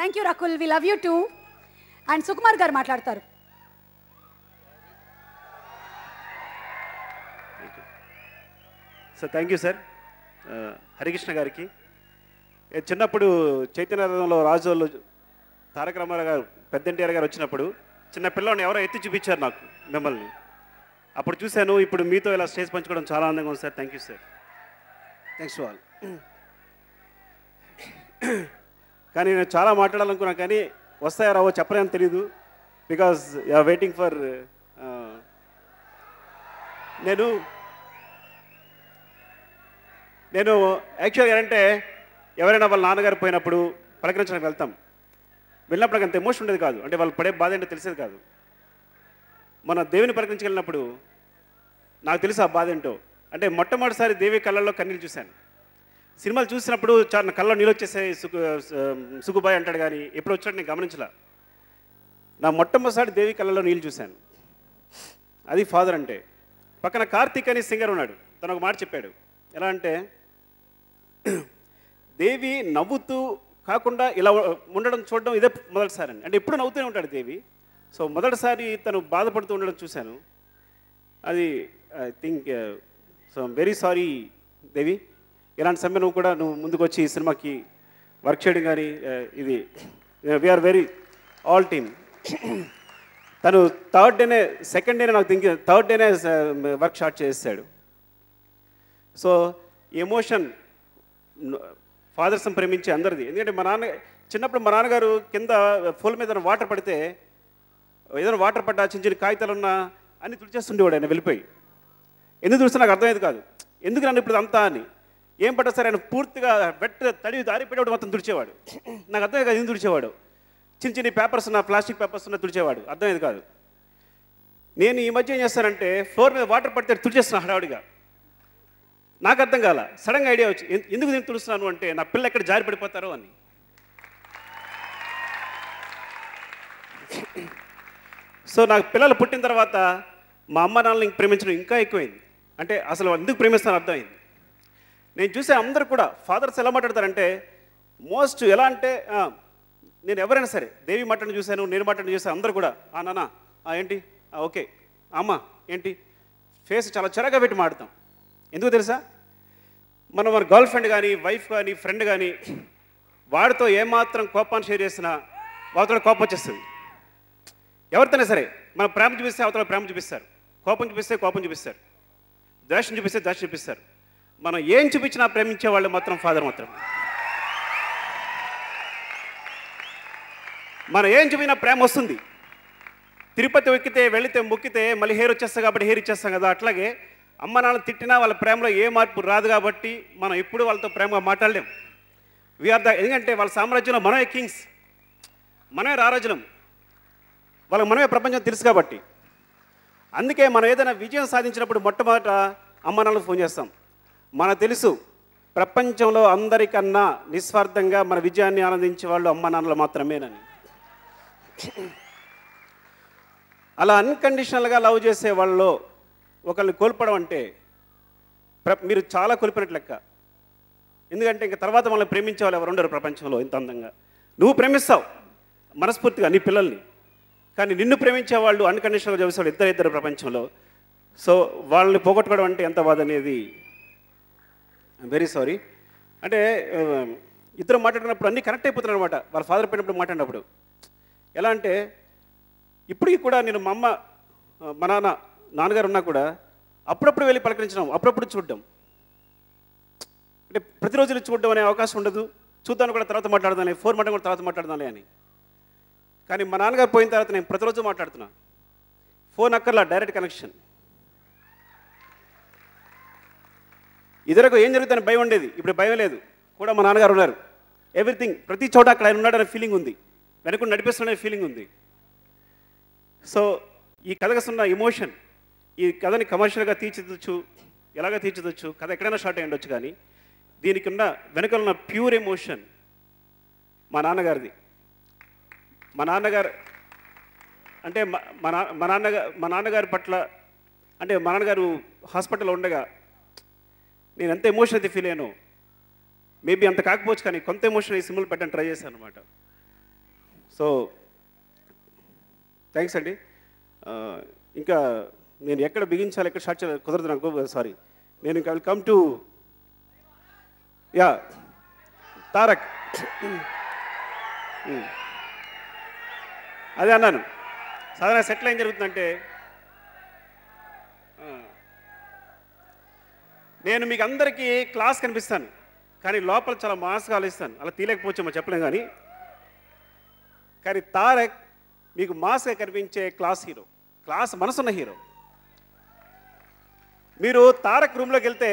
Thank you Rakul, we love you too. And Sukumar గారు మాట్లాడతారు. Sir thank you sir. Harikrishna గారికి చిన్నప్పుడు చైతన్యరథంలో రాజోళ్ళు తారక రామారావు గారు పెద్ద ఎన్టీఆర్ గారు వచ్చినప్పుడు చిన్న పిల్లల్ని ఎవరో ఎత్తి చూపించారు నాకు మిమ్మల్ని. అప్పుడు చూశాను. ఇప్పుడు మీతో ఇలా స్టేజ్ పంచుకోవడం చాలా ఆనందంగా ఉంది sir. Thank you sir. Thanks to all. కానీ నేను చాలా మాట్లాడాలనుకున్నా కానీ వస్తాయో రావో చెప్పలేని తెలీదు. బికాజ్ యూఆర్ వెయిటింగ్ ఫర్ నేను యాక్చువల్గా ఏంటంటే ఎవరైనా వాళ్ళ నాన్నగారు పోయినప్పుడు పలకరించడానికి వెళ్తాం. వెళ్ళినప్పుడు అంత ఎమోషన్ ఉండేది కాదు. అంటే వాళ్ళు పడే బాధ ఏంటో తెలిసేది కాదు. మన దేవిని పలకరించగలిగినప్పుడు నాకు తెలుసు ఆ బాధ ఏంటో. అంటే మొట్టమొదటిసారి దేవి కళ్ళల్లో కన్నీళ్ళు చూశాను. సినిమాలు చూసినప్పుడు చాలా కళ్ళలో నీళ్ళు వచ్చేసాయి సుగుబాయ్ అంటాడు కానీ ఎప్పుడు వచ్చినట్టు నేను గమనించలే. నా మొట్టమొదటిసారి దేవి కళ్ళలో నీళ్ళు చూశాను. అది ఫాదర్ అంటే. పక్కన కార్తీక్ అని సింగర్ ఉన్నాడు. తను ఒక మాట చెప్పాడు. ఎలా అంటే దేవి నవ్వుతూ కాకుండా ఇలా ఉండడం చూడడం ఇదే మొదటిసారి అని. అంటే ఎప్పుడు నవ్వుతూనే ఉంటాడు దేవి. సో మొదటిసారి తను బాధపడుతూ ఉండడం చూశాను. అది I think so very sorry Devi. ఇలాంటి సమయం నువ్వు ముందుకు వచ్చి ఈ సినిమాకి వర్క్ చేయడం కానీ ఇది వీఆర్ వెరీ ఆల్ టీమ్. తను సెకండ్ డేనే నాకు థర్డ్ డేనే వర్క్ స్టార్ట్ చేసాడు. సో ఎమోషన్ ఫాదర్స్ని ప్రేమించే అందరిది. ఎందుకంటే చిన్నప్పుడు మా నాన్నగారు కింద ఫోల్ మీద వాటర్ పడితే ఏదైనా వాటర్ పడ్డా చిన్న చిన్న కాగితాలు ఉన్నా అన్ని తుడిచేస్తుండేవాడు ఆయన వెళ్ళిపోయి. ఎందుకు తుడిస్తే నాకు అర్థమయ్యేది కాదు. ఎందుకు నన్ను ఇప్పుడు అంతా అని. ఏం పడ్డా సరే ఆయన పూర్తిగా తడి దారిపోయేవాడు మొత్తం తుడిచేవాడు. నాకు అర్థమయ్యేది కాదు ఎందుకు తుడిచేవాడు. చిన్న చిన్న పేపర్స్ ఉన్నా ప్లాస్టిక్ పేపర్స్ ఉన్నా తుడిచేవాడు. అర్థమయ్యేది కాదు. నేను ఈ మధ్య ఏం చేస్తానంటే ఫ్లోర్ మీద వాటర్ పడితే తుడిచేస్తున్నా హడావుడిగా. నాకు అర్థం కాల. సడన్గా ఐడియా వచ్చి ఎందుకు నేను తుడుస్తున్నాను అంటే నా పిల్ల ఎక్కడ జారి పడిపోతారో అని. సో నాకు పిల్లలు పుట్టిన తర్వాత మా అమ్మ నాన్నని ప్రేమించడం ఇంకా ఎక్కువైంది. అంటే అసలు ఎందుకు ప్రేమిస్తాను అర్థమైంది. నేను చూసే అందరూ కూడా ఫాదర్స్ ఎలా మాట్లాడతారంటే మోస్ట్ ఎలా అంటే నేను ఎవరైనా సరే దేవి మాటను చూశాను, నేను మాటను చూశాను, అందరూ కూడా నాన్న ఏంటి ఓకే అమ్మ ఏంటి ఫేస్ చాలా చిరగా పెట్టి మాడతాం. ఎందుకు తెలుసా? మన గర్ల్ ఫ్రెండ్ కానీ వైఫ్ కానీ ఫ్రెండ్ కానీ వాడితో ఏమాత్రం కోపాన్ని షేర్ చేసినా వాడితో కోపం వచ్చేస్తుంది. ఎవరితోనే సరే మనం ప్రేమ చూపిస్తే అవతల ప్రేమ చూపిస్తారు, కోపం చూపిస్తే కోపం చూపిస్తారు, ద్వేషం చూపిస్తే ద్వేషం చూపిస్తారు. మనం ఏం చూపించినా ప్రేమించే వాళ్ళు మాత్రం ఫాదర్ మాత్రం. మనం ఏం చూపినా ప్రేమ వస్తుంది. తిరుపతి ఎక్కితే వెళితే మొక్కితే మళ్ళీ హెయిర్ వచ్చేస్తాం కాబట్టి హెయిర్ ఇచ్చేస్తాం కదా. అట్లాగే అమ్మ నాన్న తిట్టినా వాళ్ళ ప్రేమలో ఏ మార్పు రాదు కాబట్టి మనం ఎప్పుడు వాళ్ళతో ప్రేమగా మాట్లాడలేం. ఎందుకంటే వాళ్ళ సామ్రాజ్యంలో మనమే కింగ్స్, మనమే రారాజులం, వాళ్ళకి మనమే ప్రపంచం తెలుసు కాబట్టి. అందుకే మనం ఏదైనా విజయం సాధించినప్పుడు మొట్టమొదట అమ్మ నాన్నలకు ఫోన్ చేస్తాం. మనకు తెలుసు ప్రపంచంలో అందరికన్నా నిస్వార్థంగా మన విజయాన్ని ఆనందించే వాళ్ళు అమ్మ నాన్నలు మాత్రమేనని. అలా అన్కండిషనల్గా లవ్ చేసే వాళ్ళలో ఒకరిని కోల్పోవడం అంటే మీరు చాలా కోల్పోయినట్లు లెక్క. ఎందుకంటే ఇంకా తర్వాత మనల్ని ప్రేమించే వాళ్ళు ఎవరు ఉండరు ప్రపంచంలో ఇంత అందంగా. నువ్వు ప్రేమిస్తావు మనస్ఫూర్తిగా నీ పిల్లల్ని, కానీ నిన్ను ప్రేమించే వాళ్ళు అన్కండిషనల్గా చూసేవాళ్ళు ఇద్దరు ప్రపంచంలో. సో వాళ్ళని పోగొట్టుకోవడం అంటే ఎంత బాధ అనేది ఐఎమ్ వెరీ సారీ. అంటే ఇద్దరు మాట్లాడుకున్నప్పుడు అన్నీ కనెక్ట్ అయిపోతున్నారు అనమాట. వాళ్ళ ఫాదర్ పోయినప్పుడు మాట్లాడినప్పుడు ఎలా అంటే ఇప్పటికీ కూడా నేను మా అమ్మ మా నాన్నగారు ఉన్నా కూడా అప్పుడప్పుడు వెళ్ళి పలకరించడం, అప్పుడప్పుడు చూడడం. అంటే ప్రతిరోజు చూడడం అనే అవకాశం ఉండదు. చూద్దాను కూడా తర్వాత మాట్లాడదాని, ఫోన్ మాట్లాడడం కూడా తర్వాత మాట్లాడదాని అని. కానీ మా నాన్నగారు పోయిన తర్వాత నేను ప్రతిరోజు మాట్లాడుతున్నా. ఫోన్ అక్కర్లా, డైరెక్ట్ కనెక్షన్. ఇద్దరికి ఏం జరుగుతుందని భయం ఉండేది, ఇప్పుడు భయం లేదు. కూడా మా నాన్నగారు ఉన్నారు. ఎవ్రీథింగ్ ప్రతి చోట అక్కడ ఆయన ఉన్నాడనే ఫీలింగ్ ఉంది, వెనక నడిపిస్తున్న ఫీలింగ్ ఉంది. సో ఈ కథకున్న ఎమోషన్, ఈ కథని కమర్షియల్గా తీర్చిదొచ్చు, ఎలాగ తీర్చిదొచ్చు, కథ ఎక్కడైనా షార్ట్ అయ్యి ఉండొచ్చు, కానీ దీనికి ఉన్న వెనకాల ఉన్న ప్యూర్ ఎమోషన్ మా నాన్నగారిది. మా నాన్నగారు అంటే మా నాన్నగారి పట్ల అంటే మా నాన్నగారు హాస్పిటల్లో ఉండగా నేను ఎంత ఎమోషన్ అయితే ఫీల్ అయ్యానో, మేబీ అంత కాకపోవచ్చు కానీ కొంత ఎమోషన్ ఈ సినిమాలు పెట్టడానికి ట్రై చేశాను అనమాట. సో థ్యాంక్స్ అండి. ఇంకా నేను ఎక్కడ బిగించాలి ఎక్కడ స్టార్ట్ చేయాలి కుదరదు నాకు, సారీ. నేను ఇంకా కమ్ టు యా తారక్. అదే అన్నాను, సాధారణ సెటిల్ ఏం జరుగుతుందంటే నేను మీకు అందరికీ క్లాస్ కనిపిస్తాను, కానీ లోపల చాలా మాస్గా ఆలోచిస్తాను. అలా తీయలేకపోవచ్చేమో చెప్పలేం, కానీ తారక్ మీకు మాస్గా కనిపించే క్లాస్ హీరో, క్లాస్ మనసున్న హీరో. మీరు తారక్ రూమ్లోకి వెళ్తే